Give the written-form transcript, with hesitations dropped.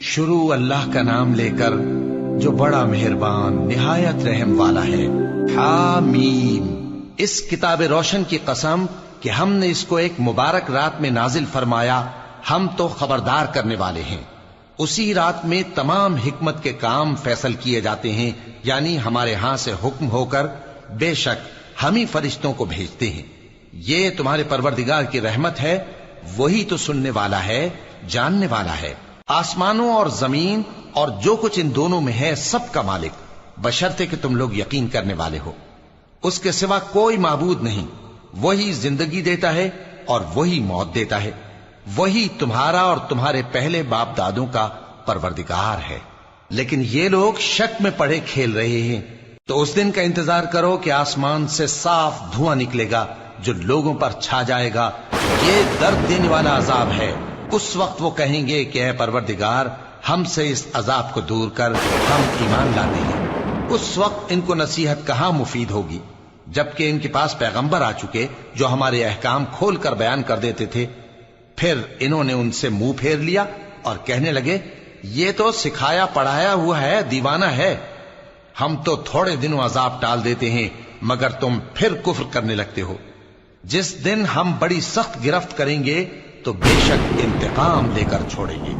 شروع اللہ کا نام لے کر جو بڑا مہربان نہایت رحم والا ہے۔ حامیم، اس کتاب روشن کی قسم کہ ہم نے اس کو ایک مبارک رات میں نازل فرمایا، ہم تو خبردار کرنے والے ہیں۔ اسی رات میں تمام حکمت کے کام فیصل کیے جاتے ہیں، یعنی ہمارے ہاں سے حکم ہو کر بے شک ہم ہی فرشتوں کو بھیجتے ہیں۔ یہ تمہارے پروردگار کی رحمت ہے، وہی تو سننے والا ہے، جاننے والا ہے۔ آسمانوں اور زمین اور جو کچھ ان دونوں میں ہے سب کا مالک، بشرطے کہ تم لوگ یقین کرنے والے ہو۔ اس کے سوا کوئی معبود نہیں، وہی زندگی دیتا ہے اور وہی موت دیتا ہے، وہی تمہارا اور تمہارے پہلے باپ دادوں کا پروردگار ہے۔ لیکن یہ لوگ شک میں پڑے کھیل رہے ہیں۔ تو اس دن کا انتظار کرو کہ آسمان سے صاف دھواں نکلے گا جو لوگوں پر چھا جائے گا، یہ درد دینے والا عذاب ہے۔ اس وقت وہ کہیں گے کہ اے پروردگار، ہم سے اس عذاب کو دور کر، ہم ایمان لاتے ہیں۔ اس وقت ان کو نصیحت کہاں مفید ہوگی، جبکہ ان کے پاس پیغمبر آ چکے جو ہمارے احکام کھول کر بیان کر دیتے تھے۔ پھر انہوں نے ان سے منہ پھیر لیا اور کہنے لگے، یہ تو سکھایا پڑھایا ہوا ہے، دیوانہ ہے۔ ہم تو تھوڑے دنوں عذاب ٹال دیتے ہیں مگر تم پھر کفر کرنے لگتے ہو۔ جس دن ہم بڑی سخت گرفت کریں گے تو بے شک انتقام لے کر چھوڑیں گے۔